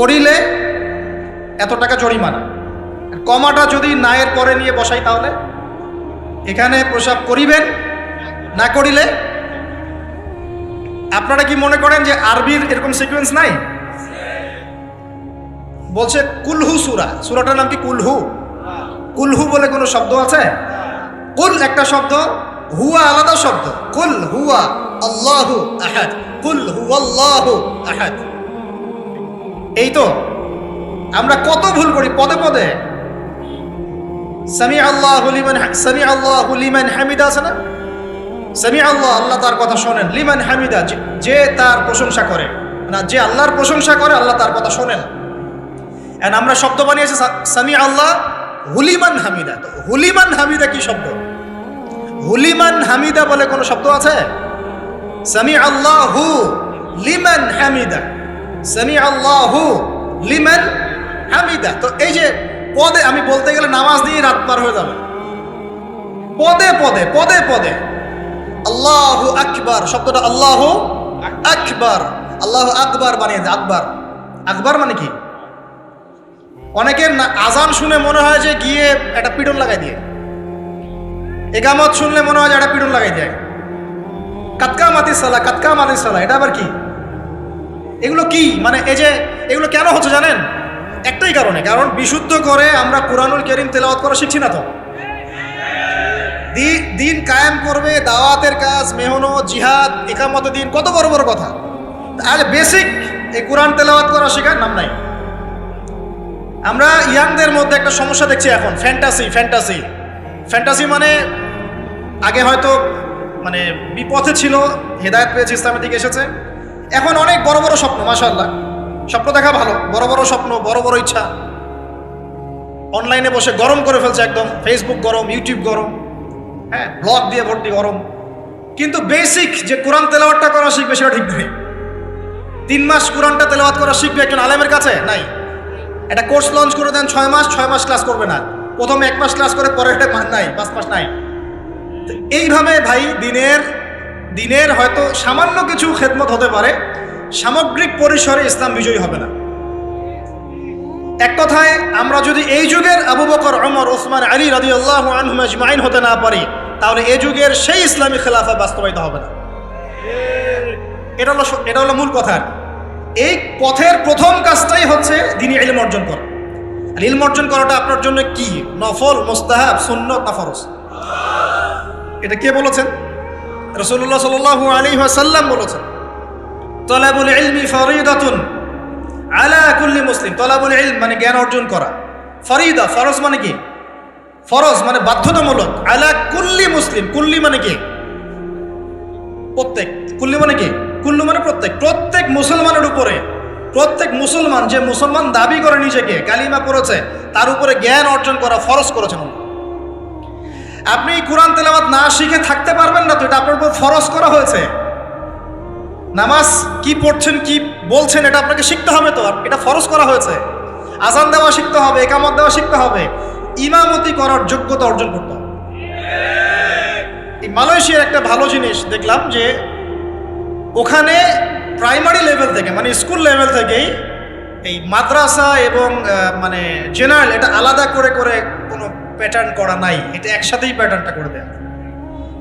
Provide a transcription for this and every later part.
করিলে এত টাকা জরিমানা, কমাটা যদি নায়ের পরে নিয়ে বসাই তাহলে এখানে প্রসাব করিবেন, না করিলে। আপনারা কি মনে করেন যে আরবির এরকম সিকোয়েন্স নাই? বলছে কুলহু সূরা, সূরাটার নাম কি কুলহু? কুলহু বলে কোনো শব্দ আছে? কুল একটা শব্দ, হুয়া আলাদা শব্দ। কুল হুয়া আল্লাহু আহাদ, কুল হুয়াল্লাহু আহাদ। এই তো আমরা কত ভুল করি পদে পদে। সামি আল্লাহু লিমান হামিদা আছে না? সামি আল্লাহ, আল্লাহ তার কথা শোনেন। লিমান হামিদা, যে তার প্রশংসা করে, না যে আল্লাহর প্রশংসা করে আল্লাহ তার কথা শোনেন। এন্ড আমরা শব্দ বানিয়েছি সামি আল্লাহ হুলিমান হামিদা। তো হুলিমান হামিদা কি শব্দ? হুলিমান হামিদা বলে কোনো শব্দ আছে? সামি আল্লাহু লিমান হামিদা, সামি আল্লাহু লিমান হামিদা। তো এই যে পদে, আমি বলতে গেলে নামাজ দিয়ে রাত পার হয়ে যাবে। পদে পদে পদে পদে আল্লাহু আকবার শব্দটা আল্লাহু আকবার, আল্লাহু আকবার বানিয়ে দেয়। আকবার, আকবার মানে কি? অনেকের আজান শুনে মনে হয় যে গিয়ে একটা পিটন লাগাই দিয়ে, একামত শুনলে মনে হয় যে একটা পিটন লাগাই দেয়। কাতকা মাতি সালা, কাতকা মাতি সালা, এটা আবার কি? এগুলো কি মানে এই যে এগুলো কেন হচ্ছে জানেন? একটাই কারণে, কারণ বিশুদ্ধ করে আমরা কুরআনুল কারীম তেলাওয়াত করা শিখছি না। তো দিন কায়েম করবে, দাওয়াতের কাজ, মেহনত, জিহাদ, ইকামতের দিন, কত বড় বড় কথা। আজ বেসিক এই কোরআন তেলাওয়াত করা শেখার নাম নাই। আমরা ইয়াংদের মধ্যে একটা সমস্যা দেখছি এখন, ফ্যান্টাসি। ফ্যান্টাসি ফ্যান্টাসি মানে আগে হয়তো মানে বিপথে ছিল, হেদায়েত পেয়েছে, ইসলামের দিকে এসেছে। এখন অনেক বড় বড় স্বপ্ন, মাশাআল্লাহ, স্বপ্ন দেখা ভালো, বড় বড় স্বপ্ন, বড় বড় ইচ্ছা। অনলাইনে বসে গরম করে ফেলছে একদম, ফেসবুক গরম, ইউটিউব গরম, হ্যাঁ, ব্লগ দিয়ে ভর্তি গরম। কিন্তু বেসিক যে কোরআন তেলাওয়াতটা করা শিখবে সেটা ঠিক নেই। 3 মাস কোরআনটা তেলাওয়াত করা শিখবে একজন আলেমের কাছে? নাই। একটা কোর্স লঞ্চ করে দেন 6 মাস, 6 মাস ক্লাস করবে না। প্রথমে 1 মাস ক্লাস করে পরে নাই, 5 মাস নাই। এইভাবে ভাই দিনের হয়তো সামান্য কিছু খেদমত হতে পারে, সামগ্রিক পরিসরে ইসলাম বিজয়ী হবে না। এক কথায় আমরা যদি এই যুগের আবু বকর, ওমর, ওসমান, আলী রাদিয়াল্লাহু আনহুম আজমাইন হতে না পারি, তাহলে এই যুগের সেই ইসলামী খেলাফা বাস্তবায়িত হবে না। এটা হলো মূল কথা। এই পথের প্রথম কাজটাই হচ্ছে দ্বীনি ইলম অর্জন করা। আর ইলম অর্জন করাটা আপনার জন্য কি? নফল, মুস্তাহাব, সুন্নত না ফরজ? এটা কে বলেছেন? রাসূলুল্লাহ সাল্লাল্লাহু আলাইহি ওয়াসাল্লাম বলেছেন, তালাবুল ইলমি ফরিদাতুন আলা কুল্লি মুসলিম। তালাবুল ইলম মানে জ্ঞান অর্জন করা। ফরিদা, ফরজ মানে কি? ফরজ মানে বাধ্যতামূলক। আলা কুল্লি মুসলিম, কুল্লি মানে কি? প্রত্যেক। কুল্লি মানে কি? কুল্লু মানে প্রত্যেক। প্রত্যেক মুসলমানের উপরে, প্রত্যেক মুসলমান যে মুসলমান দাবি করে নিজেকে, কালিমা পড়েছে, তার উপরে জ্ঞান অর্জন করা ফরজ করেছেন। আপনি কোরআন তেলাওয়াত না শিখে থাকতে পারবেন না, তো এটা আপনার উপর ফরজ করা হয়েছে। নামাজ কি পড়ছেন, কি বলছেন, এটা আপনাকে শিখতে হবে। তো এটা ফরজ করা হয়েছে। আজান দেওয়া শিখতে হবে, ইকামত দেওয়া শিখতে হবে, ইমামতি করার যোগ্যতা অর্জন করতে হবে। এই মালয়েশিয়ার একটা ভালো জিনিস দেখলাম যে ওখানে প্রাইমারি লেভেল থেকে, মানে স্কুল লেভেল থেকেই এই মাদ্রাসা এবং মানে জেনারেল, এটা আলাদা করে করে কোনো প্যাটার্ন করা নাই। এটা একসাথেই প্যাটার্নটা করে দেয়।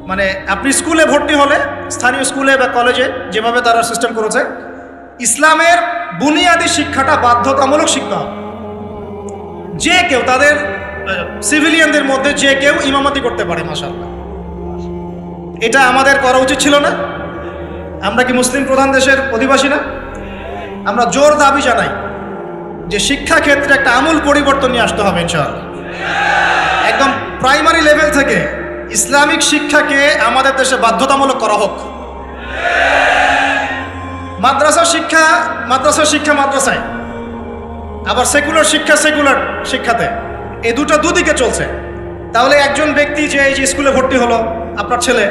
মানে আপনি স্কুলে ভর্তি হলে, স্থানীয় স্কুলে বা কলেজে যেভাবে তারা সিস্টেম করেছে, ইসলামের বুনিয়াদী শিক্ষাটা বাধ্যতামূলক শিখতে হবে। যে কেউ, তাদের সিভিলিয়ানদের মধ্যে যে কেউ ইমামতি করতে পারে। মাশাআল্লাহ, এটা আমাদের করা উচিত ছিল না? আমরা কি মুসলিম প্রধান দেশের অধিবাসী না? আমরা জোর দাবি জানাই যে শিক্ষা ক্ষেত্রে একটা আমূল পরিবর্তন নিয়ে আসতে হবে ইনশাআল্লাহ। একদম প্রাইমারি লেভেল থেকে ইসলামিক শিক্ষাকে আমাদের দেশে বাধ্যতামূলক করা হোক। মাদ্রাসা শিক্ষা মাদ্রাসায়, আবার সেকুলার শিক্ষাতে, এই দুদিকে চলছে। তাহলে একজন ব্যক্তি যে এই যে স্কুলে ভর্তি হলো, আপনার ছেলে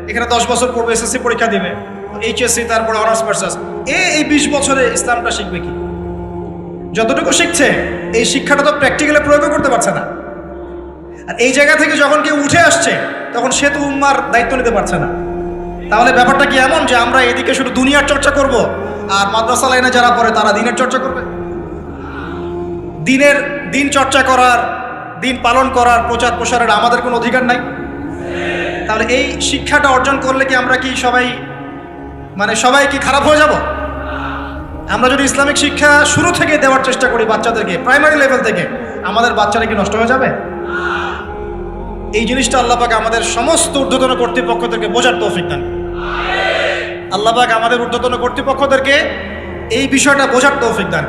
এখানে 10 বছর পড়বে, এসএসসি পরীক্ষা দিবে, এইচএসসি, তারপরে অনার্স মাস্টার্স, এই 20 বছরে ইসলামটা শিখবে কি? যতটুকু শিখছে এই শিক্ষাটা তো প্র্যাকটিক্যালি প্রয়োগ করতে পারছে না। আর এই জায়গা থেকে যখন কেউ উঠে আসছে, তখন সে তো উম্মার দায়িত্ব নিতে পারছে না। তাহলে ব্যাপারটা কি এমন যে আমরা এদিকে শুধু দুনিয়ার চর্চা করব আর মাদ্রাসা লাইনে যারা পড়ে তারা দিনের চর্চা করবে? দিন চর্চা করার, দিন পালন করার, প্রচার প্রসারের আমাদের কোনো অধিকার নাই? তাহলে এই শিক্ষাটা অর্জন করলে কি আমরা কি সবাই কি খারাপ হয়ে যাব? আমরা যদি ইসলামিক শিক্ষা শুরু থেকে দেওয়ার চেষ্টা করি বাচ্চাদেরকে, প্রাইমারি লেভেল থেকে, আমাদের বাচ্চারা কি নষ্ট হয়ে যাবে? এই জিনিসটা আল্লাহ পাক আমাদের সমস্ত ঊর্ধ্বতন কর্তৃপক্ষদেরকে বোঝার তৌফিক দান। আল্লাহ পাক আমাদের ঊর্ধ্বতন কর্তৃপক্ষদেরকে এই বিষয়টা বোঝার তৌফিক দান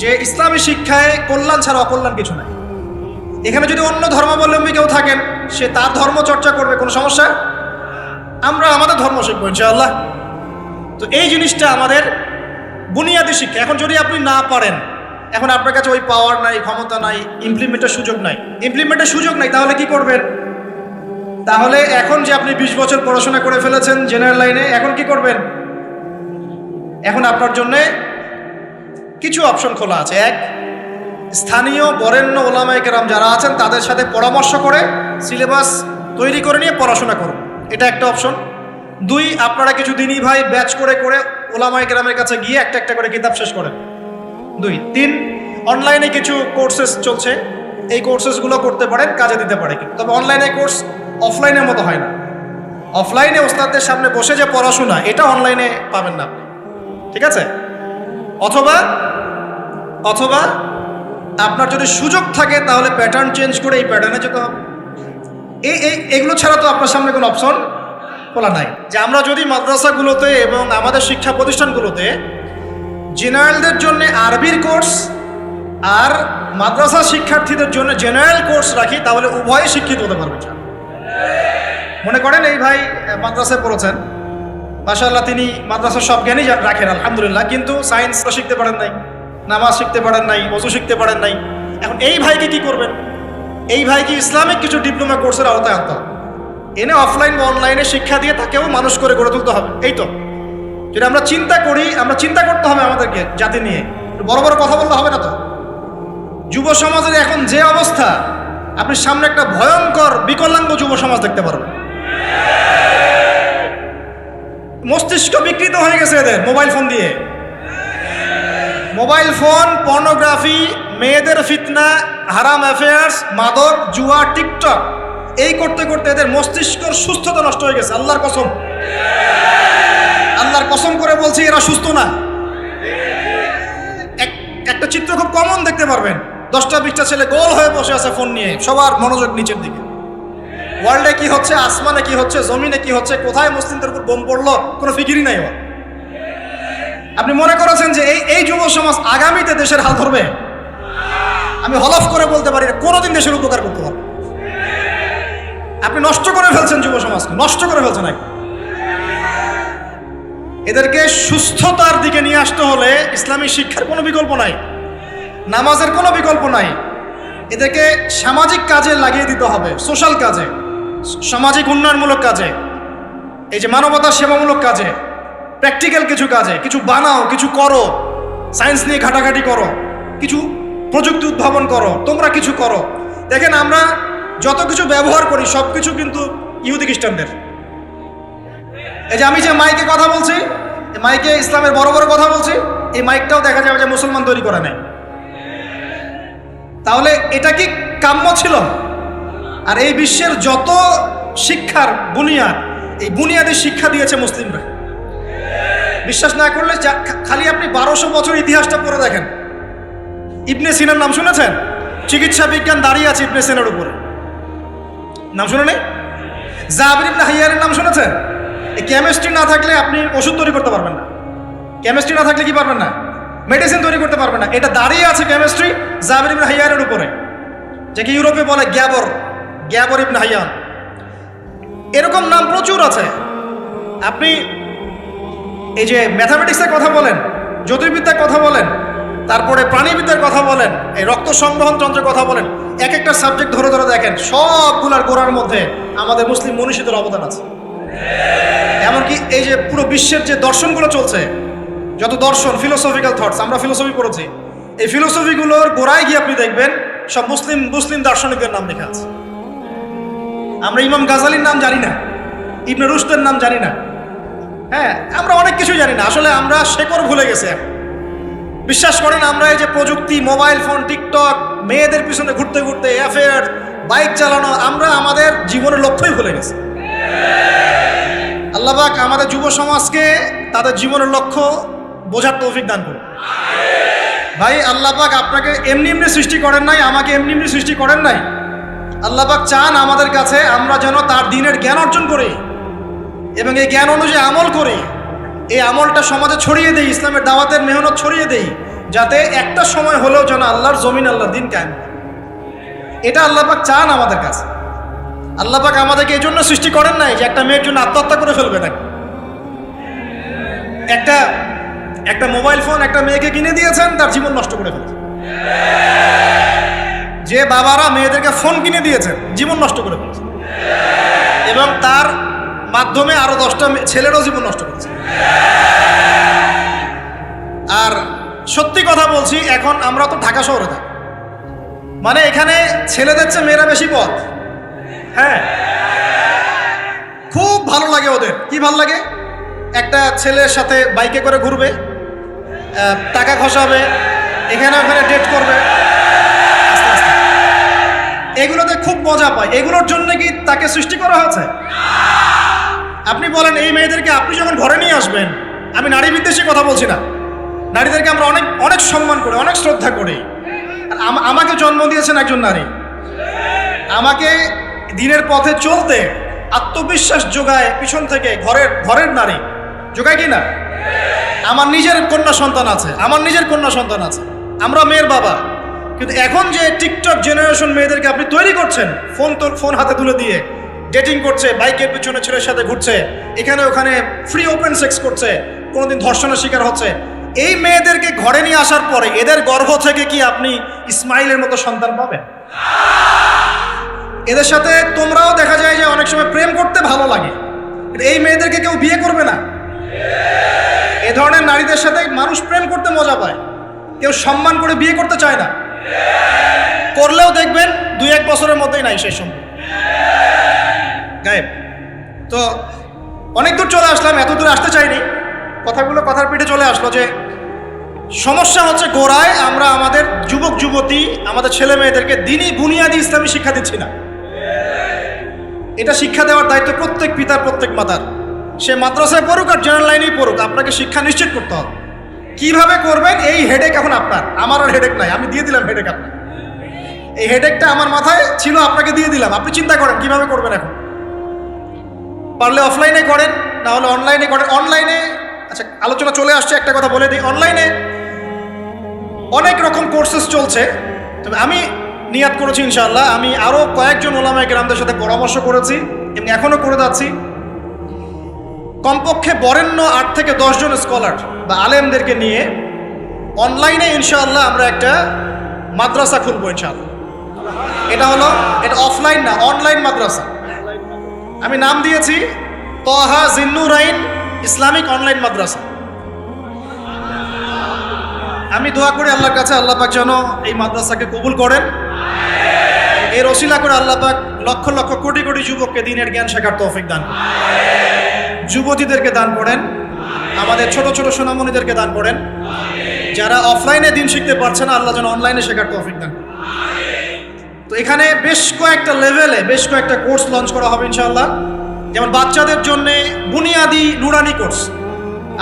যে ইসলামী শিক্ষায় কল্যাণ ছাড়া অকল্যাণ কিছু নাই। এখানে যদি অন্য ধর্মাবলম্বী কেউ থাকেন, সে তার ধর্ম চর্চা করবে, কোনো সমস্যা? আমরা আমাদের ধর্ম শিখবো ইনশাআল্লাহ। তো এই জিনিসটা আমাদের বুনিয়াদী শিক্ষা। এখন যদি আপনি না পারেন, এখন আপনার কাছে ওই পাওয়ার নাই, ক্ষমতা নাই, ইমপ্লিমেন্টের সুযোগ নাই, তাহলে কি করবেন? তাহলে এখন যে আপনি 20 বছর পড়াশোনা করে ফেলেছেন জেনারেল লাইনে, এখন কি করবেন? এখন আপনার জন্য কিছু অপশন খোলা আছে। এক, স্থানীয় বরেণ্য ওলামায়ে কেরাম যারা আছেন তাদের সাথে পরামর্শ করে সিলেবাস তৈরি করে নিয়ে পড়াশোনা করুন, এটা একটা অপশন। 2, আপনারা কিছু দিনই ভাই ব্যাচ করে ওলামায়ে কেরামের কাছে গিয়ে একটা করে কিতাব শেষ করেন। 2, 3, অনলাইনে কিছু কোর্সেস চলছে, এই কোর্সেসগুলো করতে পারেন, কাজে দিতে পারে। তবে অনলাইনে কোর্স অফলাইনের মতো হয় না। অফলাইনে ওস্তাদদের সামনে বসে যে পড়াশোনা, এটা অনলাইনে পাবেন না, ঠিক আছে? অথবা আপনার যদি সুযোগ থাকে তাহলে প্যাটার্ন চেঞ্জ করে এই প্যাটার্নে যেতে হবে। এগুলো ছাড়া তো আপনার সামনে কোনো অপশন খোলা নাই। যে আমরা যদি মাদ্রাসাগুলোতে এবং আমাদের শিক্ষা প্রতিষ্ঠানগুলোতে জেনারেলদের জন্য আরবির কোর্স আর মাদ্রাসা শিক্ষার্থীদের জন্য জেনারেল কোর্স রাখি, তাহলে উভয়ে শিক্ষিত হতে পারবে। মনে করেন এই ভাই মাদ্রাসায় পড়েছেন, মাশাআল্লাহ, তিনি মাদ্রাসার সব জ্ঞানই রাখেন আলহামদুলিল্লাহ, কিন্তু সায়েন্স শিখতে পারেন নাই, নামাজ শিখতে পারেন নাই, ওযু শিখতে পারেন নাই। এখন এই ভাইকে কি করবেন? এই ভাইকে ইসলামিক কিছু ডিপ্লোমা কোর্সের আওতায় আনতে হবে, এনে অফলাইন বা অনলাইনে শিক্ষা দিয়ে তাকেও মানুষ করে গড়ে তুলতে হবে। এই তো যদি আমরা চিন্তা করি, আমরা চিন্তা করতে হবে আমাদেরকে জাতি নিয়ে, বড় বড় কথা বললে হবে না তো। যুব সমাজের এখন যে অবস্থা, আপনি সামনে একটা ভয়ঙ্কর বিকলাঙ্গ যুব সমাজ দেখতে পারবেন। মস্তিষ্ক বিকৃত হয়ে গেছে এদের মোবাইল ফোন দিয়ে। মোবাইল ফোন, পর্নোগ্রাফি, মেয়েদের ফিতনা, হারাম অ্যাফেয়ার্স, মাদক, জুয়া, টিকটক, এই করতে করতে এদের মস্তিষ্কর সুস্থতা নষ্ট হয়ে গেছে। আল্লাহর কসম করে বলছি, এরা সুস্থ না। একটা চিত্র খুব কমন দেখতে পারবেন, 10টা-20টা ছেলে গোল হয়ে বসে আছে ফোন নিয়ে, সবার মনোযোগ নিচের দিকে। ওয়ার্ল্ডে কি হচ্ছে, আসমানে কি হচ্ছে, জমিনে কি হচ্ছে, কোথায় মুসলিমদের উপর বোম পড়লো, কোনো ফিকিরই নাই। আপনি মনে করেছেন যে এই যুব সমাজ আগামীতে দেশের হাল ধরবে? আমি হলফ করে বলতে পারি কোনোদিন দেশের উপকার করতে পারবে। আপনি নষ্ট করে ফেলছেন যুব সমাজকে, নষ্ট করে ফেলছেন। এদেরকে সুস্থতার দিকে নিয়ে আসতে হলে ইসলামী শিক্ষার কোনো বিকল্প নাই, নামাজের কোনো বিকল্প নাই। এদেরকে সামাজিক কাজে লাগিয়ে দিতে হবে, সোশ্যাল কাজে, সামাজিক উন্নয়নমূলক কাজে, এই যে মানবতা সেবামূলক কাজে, প্র্যাকটিক্যাল কিছু কাজে, কিছু বানাও, কিছু করো, সায়েন্স নিয়ে ঘাটাঘাটি করো, কিছু প্রযুক্তি উদ্ভাবন করো, তোমরা কিছু করো। দেখেন আমরা যত কিছু ব্যবহার করি সব কিছু কিন্তু ইহুদি খ্রিস্টানদের। এই যে আমি যে মাইকে কথা বলছি, মাইকে ইসলামের বড় বড় কথা বলছি, এই মাইকটাও দেখা যাবে যে মুসলমান তৈরি করে নেয়। তাহলে এটা কি কাম্য ছিল? আর এই বিশ্বের যত শিক্ষার বুনিয়াদ, এই বুনিয়াদের শিক্ষা দিয়েছে মুসলিমরা। বিশ্বাস না করলে খালি আপনি 1200 বছর ইতিহাসটা পড়ে দেখেন। ইবনে সিনার নাম শুনেছেন? চিকিৎসা বিজ্ঞান দাঁড়িয়ে আছে ইবনে সিনার উপরে, নাম শুনে নেই? জাবির ইবনে হাইয়ানের নাম শুনেছেন? এই কেমিস্ট্রি না থাকলে আপনি ওষুধ তৈরি করতে পারবেন না। কেমিস্ট্রি না থাকলে কি পারবেন না? মেডিসিন তৈরি করতে পারবেন না। এটা দাঁড়িয়ে আছে কেমিস্ট্রি জাবির ইবনে হাইয়ানের উপরে, যাকে ইউরোপে বলে গ্যাবর ইবনে হাইয়ান। এরকম নাম প্রচুর আছে। আপনি এই যে ম্যাথামেটিক্সের কথা বলেন, জ্যোতির্বিদ্যার কথা বলেন, তারপরে প্রাণীবিদ্যার কথা বলেন, এই রক্ত সংবহন যন্ত্রের কথা বলেন, এক একটা সাবজেক্ট ধরে ধরে দেখেন, সবগুলার গোড়ার মধ্যে আমাদের মুসলিম মনীষীদের অবদান আছে। এমনকি এই যে পুরো বিশ্বের যে দর্শনগুলো চলছে, যত দর্শন, ফিলোসফিক্যাল থটস, আমরা ফিলোসফি পড়েছি, এই ফিলোসফিগুলোর গোড়ায় গিয়ে আপনি দেখবেন সব মুসলিম দার্শনিকদের নাম লেখা আছে। আমরা ইমাম গাজালির নাম জানি না, ইবনে রুশদের নাম জানি না। হ্যাঁ, আমরা অনেক কিছুই জানি না। আসলে আমরা শেকড় ভুলে গেছি। বিশ্বাস করেন আমরা এই যে প্রযুক্তি, মোবাইল ফোন, টিকটক, মেয়েদের পিছনে ঘুরতে ঘুরতে, অ্যাফেয়ার, বাইক চালানো, আমরা আমাদের জীবনের লক্ষ্যই ভুলে গেছি। আল্লাহ পাক আমাদের যুব সমাজকে তাদের জীবনের লক্ষ্য বোঝার তৌফিক দান করুন। ভাই, আল্লাহ পাক আপনাকে এমনি এমনি সৃষ্টি করেন নাই, আমাকে এমনি এমনি সৃষ্টি করেন নাই। আল্লাহ পাক চান আমাদের কাছে আমরা যেন তার দ্বীনের জ্ঞান অর্জন করি এবং এই জ্ঞান অনুযায়ী আমল করি। এই আমলটা সমাজে ছড়িয়ে দেই, ইসলামের দাওয়াতের মেহনত ছড়িয়ে দেই, যাতে একটা সময় হলেও যেন আল্লাহর জমিন, আল্লাহর দ্বীন কায়েম হয়। এটা আল্লাহ পাক চান আমাদের কাছে। আল্লাহ পাক আমাদেরকে এই জন্য সৃষ্টি করেন নাই যে একটা মেয়ের জন্য আত্মহত্যা করে ফেলবে নাকি। একটা মোবাইল ফোন একটা মেয়েকে কিনে দিয়েছেন, তার জীবন নষ্ট করে ফেলেছে। যে বাবারা মেয়েদেরকে ফোন কিনে দিয়েছেন, জীবন নষ্ট করে ফেলেছে এবং তার মাধ্যমে আরো 10টা ছেলেরও জীবন নষ্ট করেছে। আর সত্যি কথা বলছি, এখন আমরা তো ঢাকা শহরে থাকি, মানে এখানে ছেলেদের চেয়ে মেয়েরা বেশি পথ। হ্যাঁ, খুব ভালো লাগে ওদের। কি ভালো লাগে? একটা ছেলের সাথে বাইকে করে ঘুরবে, টাকা খসাবে, এখানে ওখানে ডেট করবে, এগুলোতে খুব মজা পায়। এগুলোর জন্য কি তাকে সৃষ্টি করা হয়েছে? আপনি বলেন এই মেয়েদেরকে আপনি যখন ঘরে নিয়ে আসবেন, আমি নারী বিদ্বেষী কথা বলছি না, নারীদেরকে আমরা অনেক অনেক সম্মান করি, অনেক শ্রদ্ধা করি। আমাকে জন্ম দিয়েছেন একজন নারী, আমাকে দিনের পথে চলতে আত্মবিশ্বাস যোগায় পিছন থেকে ঘরের নারী যোগায় কি না? আমার নিজের কন্যা সন্তান আছে, আমরা মেয়ের বাবা। কিন্তু এখন যে টিকটক জেনারেশন মেয়েদেরকে আপনি তৈরি করছেন, ফোন হাতে তুলে দিয়ে ডেটিং করছে, বাইকের পিছনে ছেলের সাথে ঘুরছে, এখানে ওখানে ফ্রি ওপেন সেক্স করছে, কোনোদিন ধর্ষণের শিকার হচ্ছে, এই মেয়েদেরকে ঘরে নিয়ে আসার পরে এদের গর্ভ থেকে কি আপনি ইসমাইলের মতো সন্তান পাবেন? এদের সাথে তোমরাও দেখা যায় যে অনেক সময় প্রেম করতে ভালো লাগে, এই মেয়েদেরকে কেউ বিয়ে করবে না। এ ধরনের নারীদের সাথে মানুষ প্রেম করতে মজা পায়, কেউ সম্মান করে বিয়ে করতে চায় না। করলেও দেখবেন 2-1 বছরের মধ্যেই নাই সেই সম্পর্ক, গায়েব। তো অনেক দূর চলে আসলাম, এত দূর আসতে চাইনি, কথার পিঠে চলে আসলো যে সমস্যা হচ্ছে গোড়ায় আমরা আমাদের যুবক যুবতী, আমাদের ছেলে মেয়েদেরকে দিনই বুনিয়াদি ইসলামী শিক্ষা দিচ্ছি না। এটা শিক্ষা দেওয়ার দায়িত্ব প্রত্যেক পিতার, প্রত্যেক মাতার। সে মাদ্রাসায় পড়ুক আর জেনারেল লাইনেই পড়ুক, আপনাকে শিক্ষা নিশ্চিত করতে হবে। কিভাবে করবেন এই হেডেক এখন আপনার, আমার আর হেডেক নাই, আমি দিয়ে দিলাম হেডেক আপনার। এই হেডেকটা আমার মাথায় ছিল, আপনাকে দিয়ে দিলাম, আপনি চিন্তা করেন কিভাবে করবেন। এখন পারলে অফলাইনে করেন, না হলে অনলাইনে করেন। অনলাইনে আচ্ছা আলোচনা চলে আসছে, একটা কথা বলে দিই, অনলাইনে অনেক রকম কোর্সেস চলছে। তবে আমি নিয়াত করেছি ইনশাআল্লাহ, আমি আরও কয়েকজন ওলামায়ে কেরামদের সাথে পরামর্শ করেছি এবং এখনও করে যাচ্ছি। কমপক্ষে বরেণ্য 8 থেকে 10 জন স্কলার বা আলেমদেরকে নিয়ে অনলাইনে ইনশাআল্লাহ আমরা একটা মাদ্রাসা খুলবো ইনশাআল্লাহ। এটা অফলাইন না, অনলাইন মাদ্রাসা। আমি নাম দিয়েছি তহা জিন্নুরাইন ইসলামিক অনলাইন মাদ্রাসা। আমি দোয়া করি আল্লাহর কাছে, আল্লাহ পাক যেন এই মাদ্রাসাকে কবুল করেন। এর ওসিলা করে আল্লাহ পাক লক্ষ লক্ষ কোটি কোটি যুবককে দ্বীনের জ্ঞান শেখার তৌফিক দান করেন, যুবতীদেরকে দান করেন, আমাদের ছোট ছোট সোনামণিদেরকে দান করেন। যারা অফলাইনে দিন শিখতে পারছে না, আল্লাহ যেন অনলাইনে শেখার তৌফিক দান করেন। তো এখানে বেশ কয়েকটা লেভেলে বেশ কয়েকটা কোর্স লঞ্চ করা হবে ইনশাআল্লাহ। যেমন বাচ্চাদের জন্য বুনিয়াদি নুরানি কোর্স।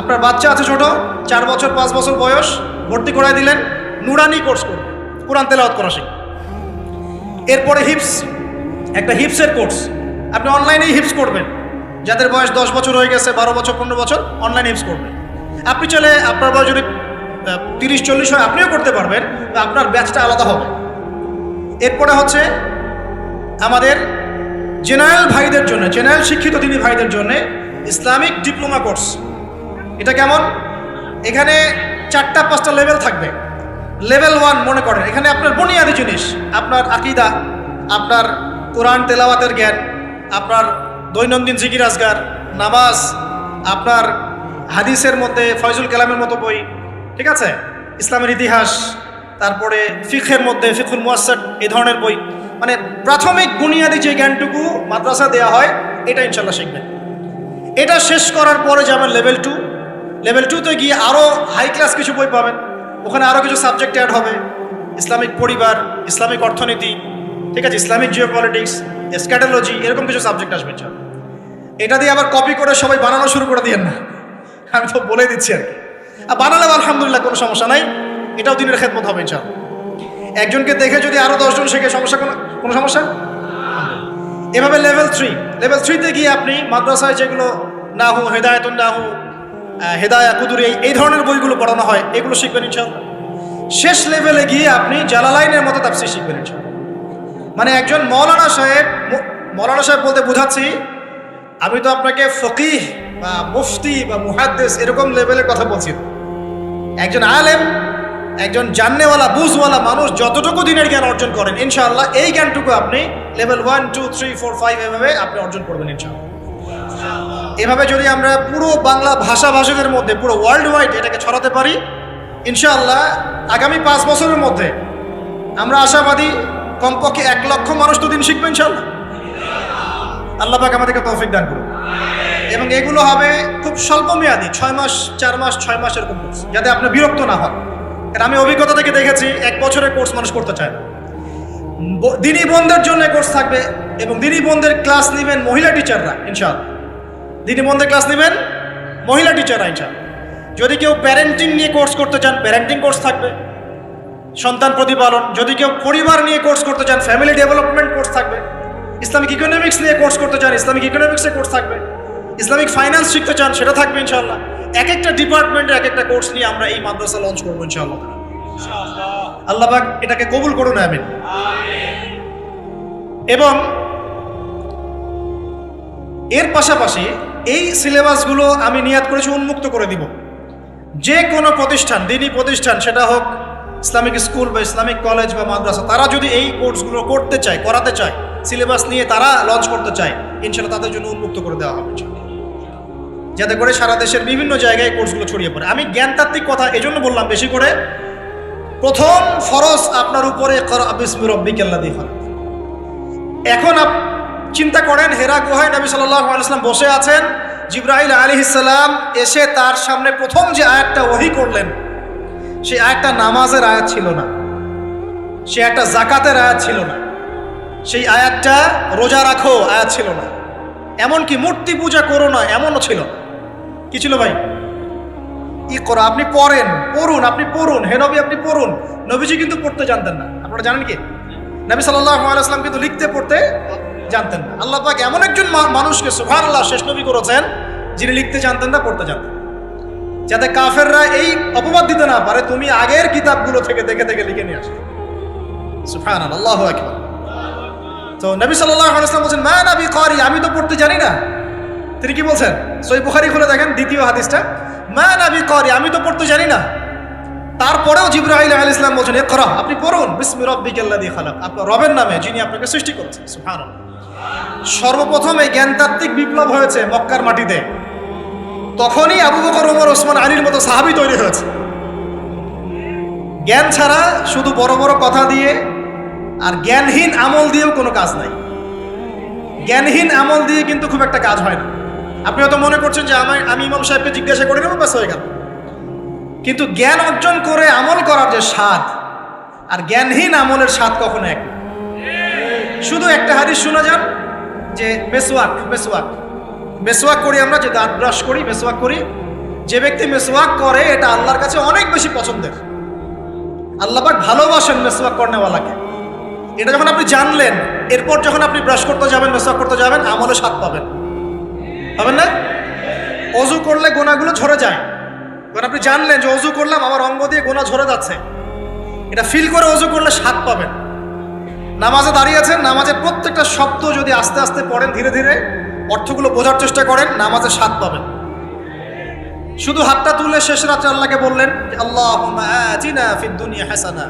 আপনার বাচ্চা আছে ছোট, 4 বছর 5 বছর বয়স, ভর্তি করায় দিলেন, নুরানি কোর্স করবে, কোরআন তেলাওয়াত করা শিখবে। এরপরে একটা হিপসের কোর্স, আপনি অনলাইনেই হিপস করবেন। যাদের বয়স 10 বছর হয়ে গেছে, 12 বছর 15 বছর, অনলাইন হিপস করবেন। আপনি চলে আপনার বয়স যদি 30-40 হয়, আপনিও করতে পারবেন, আপনার ব্যাচটা আলাদা হবে। এরপরে হচ্ছে আমাদের জেনারেল ভাইদের জন্য, জেনারেল শিক্ষিত দিনী ভাইদের জন্য ইসলামিক ডিপ্লোমা কোর্স। এটা কেমন? এখানে 4-5টা লেভেল থাকবে। লেভেল 1 মনে করেন, এখানে আপনার বুনিয়াদি জিনিস, আপনার আকীদা, আপনার কোরআন তেলাওয়াতের জ্ঞান, আপনার দৈনন্দিন জিকির আজকার, নামাজ, আপনার হাদিসের মধ্যে ফয়জুল কালামের মতো বই, ঠিক আছে, ইসলামের ইতিহাস, তারপরে ফিকহের মধ্যে ফিকহুল মুয়াসসার, এই ধরনের বই। মানে প্রাথমিক বুনিয়াদি যে জ্ঞানটুকু মাদ্রাসা দেওয়া হয়, এটা ইনশাল্লাহ শিখবেন। এটা শেষ করার পরে যাবেন লেভেল 2। লেভেল 2তে গিয়ে আরও হাই ক্লাস কিছু বই পাবেন। ওখানে আরও কিছু সাবজেক্ট অ্যাড হবে, ইসলামিক পরিবার, ইসলামিক অর্থনীতি, ঠিক আছে, ইসলামিক জিওপলিটিক্স, এসক্যাটোলজি, এরকম কিছু সাবজেক্ট আসবে। এটা দিয়ে আবার কপি করে সবাই বানানো শুরু করে দিয়েন না, আমি তো বলে দিচ্ছি আর কি। আর বানালে আলহামদুলিল্লাহ কোনো সমস্যা নাই, এটাও দিনের খেদমত হবে ইনশাআল্লাহ। একজনকে দেখে যদি আরও 10 জন শেখে সমস্যা, কোনো সমস্যা। এভাবে লেভেল 3তে গিয়ে আপনি মাদ্রাসায় যেগুলো নাহু, হেদায়েতুন নাহু, হেদায়া কুদুরি, এই ধরনের বইগুলো পড়ানো হয়, এগুলো শিখবেন ইনশাআল্লাহ। শেষ লেভেলে গিয়ে আপনি জালালাইনের মতো তাফসীর শিখবেন ইনশাআল্লাহ। মানে একজন মৌলানা সাহেব বলতে বোঝাচ্ছি, আমি তো আপনাকে ফকিহ বা মুফতি বা মুহাদ্দিস এরকম লেভেলের কথা বলছি। একজন আলেম, একজন জাননেওয়ালা, বুঝওয়ালা মানুষ যতটুকু দিনের জ্ঞান অর্জন করেন ইনশাআল্লাহ, এই জ্ঞানটুকু আপনি লেভেল 1, 2, 3, 4, 5 এভাবে আপনি অর্জন করবেন ইনশাআল্লাহ। এভাবে যদি আমরা পুরো বাংলা ভাষাভাষীদের মধ্যে পুরো ওয়ার্ল্ড ওয়াইড এটাকে ছড়াতে পারি ইনশাআল্লাহ, আগামী 5 বছরের মধ্যে আমরা আশাবাদী কমপক্ষে 1 লক্ষ মানুষ তো দিন শিখবে ইনশাআল্লাহ। আল্লাহ পাক আমাদেরকে তৌফিক দান করুন। এবং এগুলো হবে খুব স্বল্প মেয়াদি, 6 মাস, 4 মাস, 6 মাস এরকম কোর্স, যাতে আপনি বিরক্ত না হন। কারণ আমি অভিজ্ঞতা থেকে দেখেছি 1 বছরের কোর্স মানুষ করতে চায় না। দিনী বোনদের জন্য কোর্স থাকবে এবং দিনী বোনদের ক্লাস নেবেন মহিলা টিচাররা ইনশাআল্লাহ। দিনী বোনদের ক্লাস নেবেন মহিলা টিচাররা ইনশাআল্লাহ। যদি কেউ প্যারেন্টিং নিয়ে কোর্স করতে চান, প্যারেন্টিং কোর্স থাকবে, সন্তান প্রতিপালন। যদি কেউ পরিবার নিয়ে কোর্স করতে চান, ফ্যামিলি ডেভেলপমেন্ট কোর্স থাকবে। ইসলামিক ইকোনমিক্স নিয়ে কোর্স করতে চান, ইসলামিক ইকোনমিক্সের কোর্স থাকবে। ইসলামিক ফাইন্যান্স শিখতে চান, সেটা থাকবে ইনশাআল্লাহ। এক একটা ডিপার্টমেন্টের এক একটা কোর্স নিয়ে আমরা এই মাদ্রাসা লঞ্চ করবো ইনশাআল্লাহ। আল্লাহ পাক এটাকে কবুল করুন, আমিন। এবং এর পাশাপাশি এই সিলেবাসগুলো আমি নিয়াত করেছি উন্মুক্ত করে দিব। যে কোনো প্রতিষ্ঠান, দিনী প্রতিষ্ঠান, সেটা হোক ইসলামিক স্কুল বা ইসলামিক কলেজ বা মাদ্রাসা, তারা যদি এই কোর্সগুলো করতে চায়, করাতে চায়, সিলেবাস নিয়ে তারা লঞ্চ করতে চায়, ইনশাআল্লাহ তাদের জন্য উন্মুক্ত করে দেওয়া হবে, যাতে করে সারা দেশের বিভিন্ন জায়গায় কোর্সগুলো ছড়িয়ে পড়ে। আমি জ্ঞানতাত্ত্বিক কথা এই জন্য বললাম বেশি করে, প্রথম ফরজ আপনার উপরে ইকরা বিসমি রাব্বিকাল্লাযী খালাক। এখন চিন্তা করেন, হেরা গুহায় নবী সাল্লাল্লাহু আলাইহি ওয়াসাল্লাম বসে আছেন, জিবরাইল আলাইহিস সালাম এসে তার সামনে প্রথম যে আয়াতটা ওহী করলেন, সেই আয়াতটা নামাজের আয়াত ছিল না, সে একটা যাকাতের আয়াত ছিল না, সেই আয়াতটা রোজা রাখো আয়াত ছিল না, এমনকি মূর্তি পূজা করো না এমনও ছিল। কি ছিল ভাই? ইকরা, আপনি পড়ুন, আপনি পড়ুন, হে নবী আপনি পড়ুন। নবীজি কিন্তু পড়তে জানতেন না, আপনারা জানেন কি? নবী সাল্লাল্লাহু আলাইহি ওয়াসাল্লাম কিন্তু লিখতে পড়তে জানতেন না। আল্লাহ পাক এমন একজন মানুষকে সুবহানাল্লাহ শেষ নবী করেছেন, যিনি লিখতে জানতেন না, পড়তে জানতেন, যাতে কাফেররা এই অপবাদ দিতে না পারে তুমি আগের কিতাবগুলো থেকে দেখে দেখে লিখে নিয়ে আসো। সুবহানাল্লাহ, আল্লাহু আকবার। তো নবী সাল্লাল্লাহু আলাইহি ওয়াসাল্লাম বলেন, মা নবী কারি, আমি তো পড়তে জানি না। তিনি কি বলছেন? সহিহ বুখারী খুলে দেখেন, দ্বিতীয় হাদিসটা, মা নবী কারি, আমি তো পড়তে জানি না। তারপরেও জিবরাইল আলাইহিস সালাম বলেন, ইকরা, আপনি পড়ুন, বিসমি রাব্বিকাল্লাযী খালাক, আপনার রবের নামে যিনি আপনাকে সৃষ্টি করেছেন। সুবহানাল্লাহ। সর্বপ্রথম এই জ্ঞানতাত্ত্বিক বিপ্লব হয়েছে মক্কার মাটিতে, তখনই আবু বকর, ওমর, ওসমান, আলীর মতো সাহাবী তৈরি হয়েছে। জ্ঞান ছাড়া শুধু বড় বড় কথা দিয়ে আর জ্ঞানহীন আমল দিয়েও কোনো কাজ নাই। জ্ঞানহীন আমল দিয়ে কিন্তু খুব একটা কাজ হয় না। আপনি হয়তো মনে করছেন যে আমি ইমাম সাহেবকে জিজ্ঞাসা করে নেব, ব্যাস হয়ে গেল। কিন্তু জ্ঞান অর্জন করে আমল করার যে স্বাদ আর জ্ঞানহীন আমলের স্বাদ কখনো এক না। শুধু একটা হাদিস শোনা যান যে মেসওয়াক করি আমরা, যে দাঁত ব্রাশ করি, মেসওয়াক করি, যে ব্যক্তি মেসওয়াক করে এটা আল্লাহর কাছে অনেক বেশি পছন্দের। আল্লাহ পাক ভালোবাসেন মেসওয়াক করনেওয়ালাকে। এটা যখন আপনি জানলেন, এরপর যখন আপনি ব্রাশ করতে যাবেন, মেসওয়াক করতে যাবেন, আমলে স্বাদ পাবেন না? অজু করলে গোনাগুলো ঝরে যায়, কারণ আপনি জানলেন যে অজু করলাম, আমার অঙ্গ দিয়ে গোনা ঝরে যাচ্ছে, এটা ফিল করে অজু করলে স্বাদ পাবেন। নামাজে দাঁড়িয়েছেন, নামাজের প্রত্যেকটা শব্দ যদি আস্তে আস্তে পড়েন, ধীরে ধীরে অর্থগুলো বোঝার চেষ্টা করেন, নামাজের স্বাদ পাবেন। শুধু হাতটা তুলে শেষ রাত্রে আল্লাহকে বললেন, আল্লাহুম্মা আতিনা ফিদ দুনিয়া হাসানা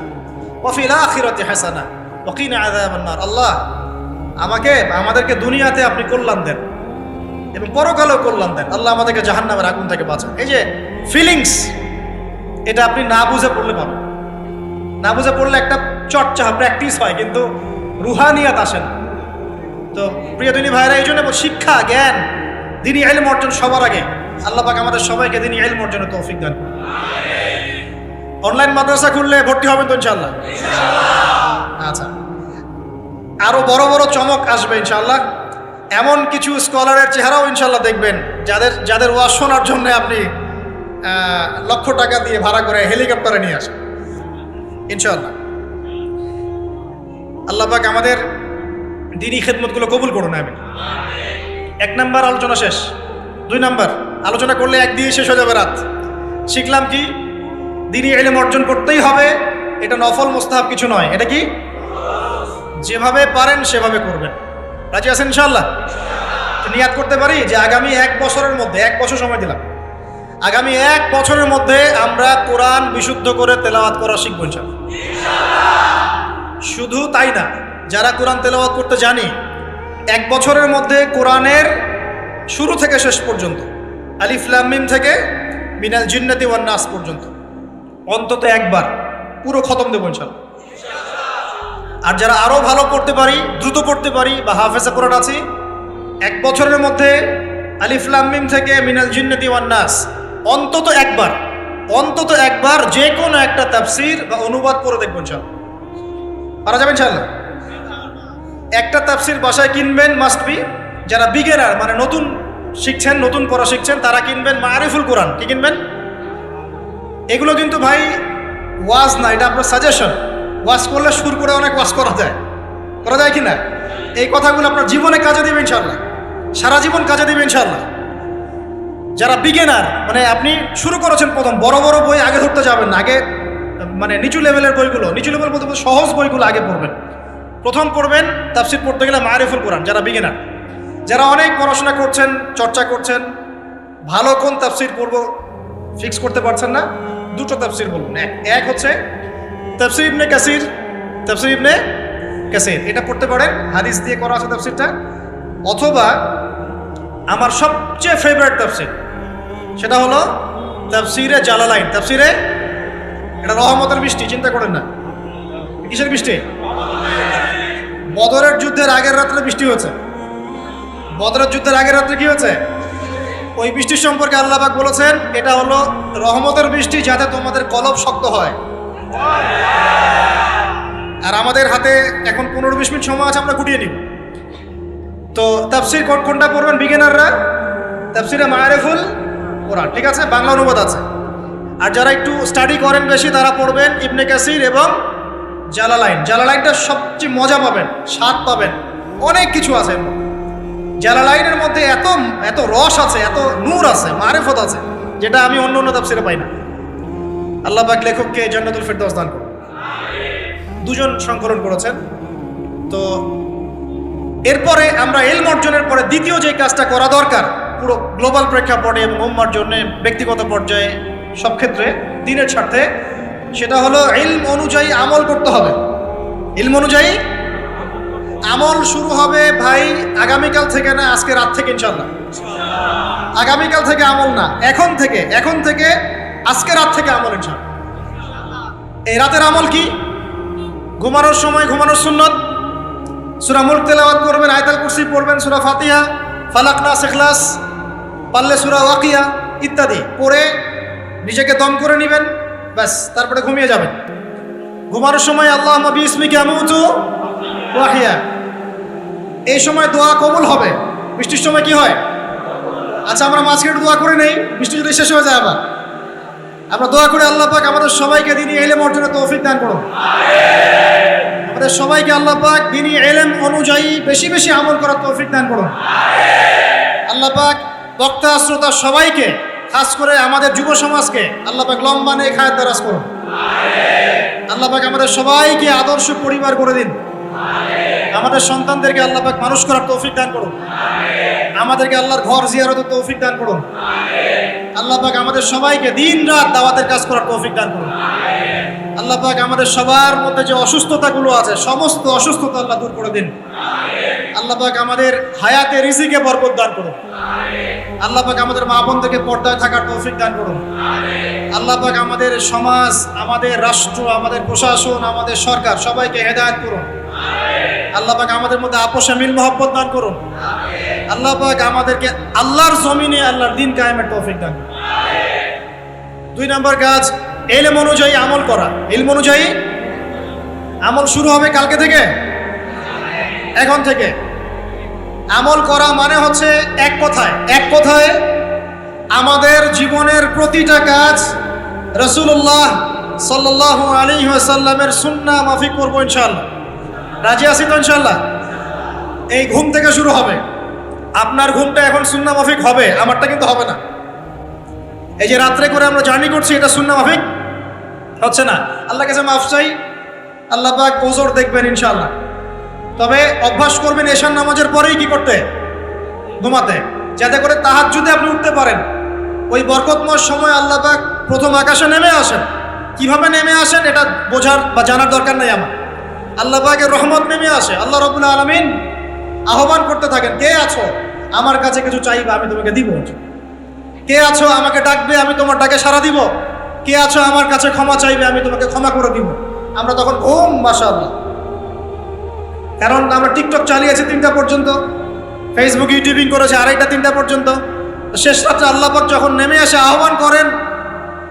ওয়া ফিল আখিরাতি হাসানা ওয়া কিনা আযাবান নার। আল্লাহ, আমাদেরকে দুনিয়াতে আপনি কল্যাণ দেন এবং পরকালেও কল্যাণ দেন। আল্লাহ আমাদেরকে জাহান্নামের আগুন থেকে বাঁচান। এই যে ফিলিংস, এটা আপনি না বুঝে পড়লে পাবেন। না বুঝে পড়লে একটা চর্চা, প্র্যাকটিস হয়, কিন্তু রুহানিয়াত আসে না। তো প্রিয় দিনী ভাইরা, এই জন্য শিক্ষা, জ্ঞান, দিনী ইলম অর্জন সবার আগে। আল্লাহ পাক আমাদের সবাইকে দিনী ইলম অর্জনের তৌফিক দান করুন। অনলাইন মাদ্রাসা খুললে ভর্তি হবেন তো ইনশাআল্লাহ? আচ্ছা, আরো বড় বড় চমক আসবে ইনশাআল্লাহ। এমন কিছু স্কলারের চেহারাও ইনশাআল্লাহ দেখবেন যাদের ওয়াজ শোনার জন্য আপনি লক্ষ টাকা দিয়ে ভাড়া করে হেলিকপ্টারে নিয়ে আসেন ইনশাআল্লাহ। আল্লাহ পাক আমাদের দ্বীনি খেদমতগুলো কবুল করুন, আমিন। 1 নাম্বার আলোচনা শেষ। 2 নাম্বার আলোচনা করলে এক দিয়ে শেষ হয়ে যাবে রাত। শিখলাম কি? দ্বীনি ইলম অর্জন করতেই হবে, এটা নফল মুস্তাহাব কিছু নয়। এটা কি? যেভাবে পারেন সেভাবে করবেন। রাজি আছেন ইনশাআল্লাহ? নিয়াত করতে পারি যে আগামী 1 বছরের মধ্যে, 1 বছর সময় দিলাম, আগামী 1 বছরের মধ্যে আমরা কোরআন বিশুদ্ধ করে তেলাওয়াত করা শিখব ইনশাআল্লাহ। শুধু তাই না, যারা কোরআন তেলাওয়াত করতে জানি, 1 বছরের মধ্যে কোরআনের শুরু থেকে শেষ পর্যন্ত, আলিফ লাম মিম থেকে মিনাল জিন্নাতি ওয়ান নাস পর্যন্ত অন্তত একবার পুরো খতম দেব ইনশাআল্লাহ। আর যারা আরো ভালো পড়তে পারি, দ্রুত পড়তে পারি বা হাফেজে কোরআন আছি, 1 বছরের মধ্যে আলিফ লাম মিম থেকে মিনাল জিন্নাতি ওয়ান নাস অন্তত একবার যে কোনো একটা তাফসীর বা অনুবাদ করে দেখবেন ইনশাআল্লাহ। পারা যাবে ইনশাআল্লাহ? একটা তাফসীর বাসায় কিনবেন, মাস্ট বি। যারা বিগিনার মানে নতুন শিখছেন, নতুন পড়া শিখছেন, তারা কিনবেন মারিফুল কোরআন। কি কিনবেন? এগুলো কিন্তু ভাই ওয়াজ না, এটা আপনার সাজেশন। ওয়াজ করলে সুর করে অনেক ওয়াজ করা যায় কি না? এই কথাগুলো আপনার জীবনে কাজে দিবে ইনশাআল্লাহ, সারা জীবন কাজে দিবে ইনশাআল্লাহ। যারা বিগিনার মানে আপনি শুরু করেছেন প্রথম, বড় বড় বই আগে ধরতে যাবেন না, আগে মানে নিচু লেভেলের বইগুলো, নিচু লেভেল বলতে সহজ বইগুলো আগে পড়বেন। প্রথম পড়বেন তাফসীর পড়তে গেলে মারিফুল কোরআন। যারা বিগিনার, যারা অনেক পড়াশোনা করছেন, চর্চা করছেন, ভালো কোন তাফসীর পড়ব ফিক্স করতে পারছেন না, 2টো তাফসীর বলুন। এক হচ্ছে তাফসীর ইবনে কাসির, এটা পড়তে পারেন, হাদিস দিয়ে করা আছে তাফসীরটা। অথবা আমার সবচেয়ে ফেভারিট তাফসীর, সেটা হলো তাফসীরে জালালাইন। তাফসীরে, এটা রহমতের বৃষ্টি, চিন্তা করেন না। কিসের বৃষ্টি? বদরের যুদ্ধের আগের রাত্রে বৃষ্টি হয়েছে। বদরের যুদ্ধের আগের রাত্রে কি হয়েছে? ওই বৃষ্টির সম্পর্কে আল্লাহ পাক বলেছেন এটা হলো রহমতের বৃষ্টি, যাতে তোমাদের কলব শক্ত হয়। আর আমাদের হাতে এখন 15-20 মিনিট সময় আছে, আমরা গুটিয়ে নিব। তো তাফসীর কোনটা পড়বেন বিগিনাররা? তাফসীরে মারিফুল কোরআন, ঠিক আছে, বাংলা অনুবাদ আছে। আর যারা একটু স্টাডি করেন বেশি, তারা পড়বেন ইবনে কাসির এবং জালালাইন। জালালাইনটা সবচেয়ে মজা পাবেন, স্বাদ পাবেন, অনেক কিছু আছে। জালালাইনের মধ্যে এত রস আছে, এত নূর আছে, মারিফত আছে, যেটা আমি অন্য তাফসীরে পাই না। আল্লাহ পাক লেখককে জান্নাতুল ফেরদাউস দান করুন। 2 জন সংকলন করেছেন। তো এরপরে আমরা ইলম অর্জনের পরে দ্বিতীয় যে কাজটা করা দরকার পুরো গ্লোবাল প্রেক্ষাপটে এবং উম্মার জন্য, ব্যক্তিগত পর্যায়ে, সব ক্ষেত্রে দ্বীনের স্বার্থে, সেটা হলো ইলম অনুযায়ী আমল করতে হবে। ইলম অনুযায়ী আমল শুরু হবে ভাই আগামীকাল থেকে না, আজকে রাত থেকে ইনশাআল্লাহ। আগামীকাল থেকে আমল না, এখন থেকে আজকে রাত থেকে আমল ইনশাআল্লাহ। এই রাতের আমল কি? ঘুমানোর সময় ঘুমানোর সুন্নত, সূরা মুলক তেলাওয়াত করবেন, আয়াতুল কুরসি পড়বেন, সূরা ফাতিহা, ফালাক, নাস, ইখলাস, পারলে সূরা ওয়াকিয়া ইত্যাদি পড়ে নিজেকে দম করে নেবেন, ব্যাস, তারপরে ঘুমিয়ে যাবেন। ঘুমানোর সময় আল্লাহুম্মা বিইসমিকা আমুতু ওয়া আহইয়া, এই সময় দোয়া কবুল হবে। বৃষ্টির সময় কি হয়? আচ্ছা, আমরা মাঝখানে দোয়া করে নেই, বৃষ্টি যদি শেষ হয়ে যায় আবার আমরা দোয়া করে আল্লাহ পাক আমাদের সবাইকে দ্বীনি ইলম অর্জনের তৌফিক দান করুন। আমাদের সবাইকে আল্লাহ পাক দ্বীনি ইলম অনুযায়ী বেশি বেশি আমল করার তৌফিক দান করুন। আল্লাহ পাক বক্তা শ্রোতা সবাইকে, খাস করে আমাদের যুব সমাজকে আল্লাহ পাক লম্বা নেক হায়াত দারাজ করুন। আল্লাহ পাক আমাদের সবাইকে আদর্শ পরিবার করে দিন। আমাদের সন্তানদেরকে আল্লাহ পাক মানুষ করার তৌফিক দান করুন। আমাদেরকে আল্লাহর ঘর জিয়ারতের তৌফিক দান করুন। আল্লাহ পাক আমাদের সবাইকে দিন রাত দাওয়াতের কাজ করার তৌফিক দান করুন। আল্লাহ পাক আমাদের সবার মধ্যে যে অসুস্থতাগুলো আছে, সমস্ত অসুস্থতা আল্লাহ দূর করে দিন। আল্লাহ পাক আমাদের হায়াতে রিজিকে বরকত দান করুন। আল্লাহ পাক আমাদের মা বোনদেরকে পর্দায় থাকার তৌফিক দান করুন। আল্লাহ পাক আমাদের সমাজ, আমাদের রাষ্ট্র, আমাদের প্রশাসন, আমাদের সরকার সবাইকে হেদায়েত করুন। আল্লাহ পাক আমাদের মধ্যে আপোষে মিল মহব্বত দান করুন। আল্লাহ পাক আমাদেরকে আল্লাহর জমিনে আল্লাহর দ্বীন কায়েমের তৌফিক দান করুন। 2 নম্বর কাজ, ইলম অনুযায়ী আমল করা। ইলম অনুযায়ী আমল শুরু হবে কালকে থেকে, এখন থেকে। আমল করা মানে হচ্ছে এক কথায় আমাদের জীবনের প্রতিটা কাজ রাসূলুল্লাহ সাল্লাল্লাহু আলাইহি ওয়াসাল্লামের সুন্নাহ মাফিক করব ইনশাআল্লাহ। রাজি আছি তো ইনশাআল্লাহ? এই ঘুম থেকে শুরু হবে। আপনার ঘুমটা এখন সুন্নাহ মাফিক হবে, আমারটা কিন্তু হবে না। এই যে রাত্রে করে আমরা জার্নি করছি, এটা সুন্নাহ মাফিক হচ্ছে না। আল্লাহর কাছে মাফ চাই, আল্লাহ পাক ওজর দেখবেন ইনশাআল্লাহ। তবে অভ্যাস করবেন এশার নামাজের পরেই কি করতে? ঘুমাতে, যাতে করে তাহাজ্জুদে আপনি উঠতে পারেন। ওই বরকতময় সময় আল্লাহ পাক প্রথম আকাশে নেমে আসেন। কিভাবে নেমে আসেন এটা বোঝার বা জানার দরকার নেই আমার। আল্লাহ পাকের রহমত নেমে আসে। আল্লাহ রাব্বুল আলামিন আহ্বান করতে থাকেন, কে আছো আমার কাছে কিছু চাইবে আমি তোমাকে দিব? কে আছো আমাকে ডাকবে আমি তোমার ডাকে সাড়া দিব? কে আছো আমার কাছে ক্ষমা চাইবে আমি তোমাকে ক্ষমা করে দিব? আমরা তখন ঘুম, মাশাআল্লাহ। কারণ আমরা টিকটক চালিয়েছি 3টা পর্যন্ত, ফেসবুক ইউটিউবিং করেছে 2:30 3টা পর্যন্ত। শেষ রাত্রে আল্লাহ পাক যখন নেমে আসে আহ্বান করেন,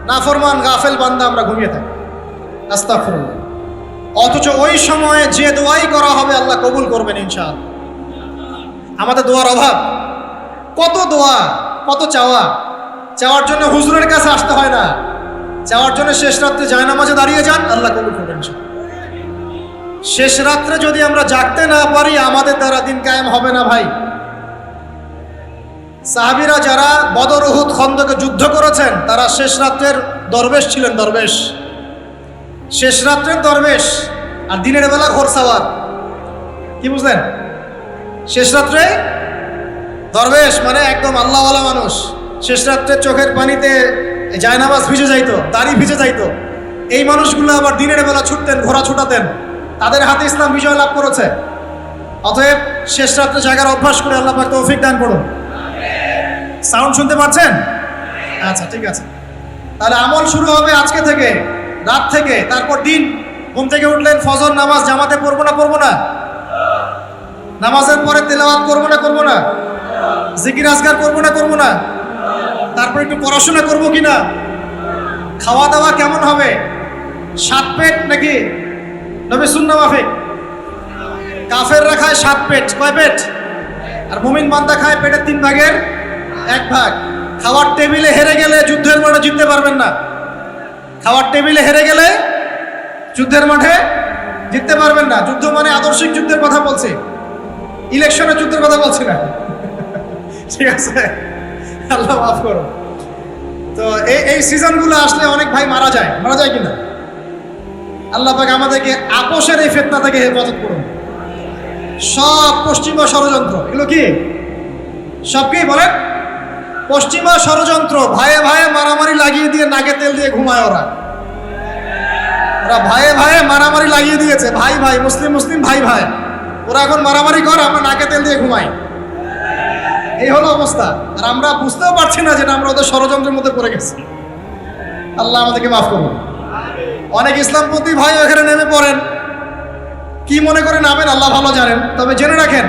নাফরমান গাফেল বান্দা আমরা ঘুমিয়ে থাকি, আস্তাগফিরুল্লাহ। অথচ ওই সময়ে যে দোয়াই করা হবে আল্লাহ কবুল করবেন ইনশাআল্লাহ। আমাদের দোয়ার অভাব, কত দোয়া, কত চাওয়ার জন্য হুজুরের কাছে আসতে হয় না। চাওয়ার জন্য শেষ রাত্রে জায়নামাজে দাঁড়িয়ে যান, আল্লাহ কবুল করবেন ইনশাআল্লাহ। শেষ রাত্রে যদি আমরা জাগতে না পারি আমাদের দ্বারা দিন কায়েম হবে না ভাই। সাহাবীরা যারা বদর, উহুদ, খন্দকে যুদ্ধ করেছেন তারা শেষ রাত্রের দরবেশ ছিলেন। দরবেশ, শেষ রাত্রের দরবেশ, আর দিনের বেলা ঘোরসাওয়ার। কি বুঝলেন? শেষ রাত্রে দরবেশ মানে একদম আল্লাহওয়ালা মানুষ। শেষ রাত্রে চোখের পানিতে জায়নামাজ ভিজে যাইতো, দাড়ি ভিজে যাইতো। এই মানুষগুলো আবার দিনের বেলা ছুটতেন, ঘোড়া ছুটাতেন। তাদের হাতে ইসলাম বিজয় লাভ করেছে। অতএব শেষ রাত্রে জাগার অভ্যাস করে আল্লাহ পাক তৌফিক দান করুন। সাউন্ড শুনতে পাচ্ছেন? আচ্ছা, ঠিক আছে। তাহলে আমল শুরু হবে আজকে থেকে, রাত থেকে। তারপর দিন, ঘুম থেকে উঠলেন, ফজর নামাজ জামাতে পড়বো না? নামাজের পরে তেলাওয়াত করবো না? জিকির আজকার করবো না? তারপর একটু পড়াশোনা করবো কিনা? খাওয়া দাওয়া কেমন হবে? 7 পেট নাকি নবী সুন্নাহ মাফিক? কাফেররা খায় 7 পেট। কয় পেট? আর মুমিন বান্দা খায় পেটের 3 ভাগের 1 ভাগ। খাওয়ার টেবিলে হেরে গেলে যুদ্ধের মাঠে জিততে পারবেন না। খাওয়ার টেবিলে হেরে গেলে যুদ্ধের মাঠে জিততে পারবেন না। যুদ্ধ মানে আদর্শিক যুদ্ধের কথা বলছি, ইলেকশনের যুদ্ধের কথা বলছি না। ঠিক আছে, আল্লাহ মাফ করো। তো এই সিজনগুলো আসলে অনেক ভাই মারা যায় কিনা? আল্লাহ পাক আমাদেরকে আপোষের এই ফিতনা থেকে হেফাজত করুন। সব পশ্চিমা ষড়যন্ত্র, এগুলো কি সব কি বলেন? পশ্চিমা ষড়যন্ত্র। ভাইয়ে ভাইয়ে মারামারি লাগিয়ে দিয়ে নাকে তেল দিয়ে ঘুমায় ওরা ভাইয়ে মারামারি লাগিয়ে দিয়েছে। ভাই মুসলিম ভাই ওরা এখন মারামারি করে, আমরা নাকে তেল দিয়ে ঘুমাই। এই হলো অবস্থা। আর আমরা বুঝতেও পারছি না যে আমরা ওদের ষড়যন্ত্রের মধ্যে পড়ে গেছি। আল্লাহ আমাদেরকে মাফ করুন। অনেক ইসলামপন্থী ভাই এখানে নেমে পড়েন, কি মনে করে নামেন আল্লাহ ভালো জানেন। তবে জেনে রাখেন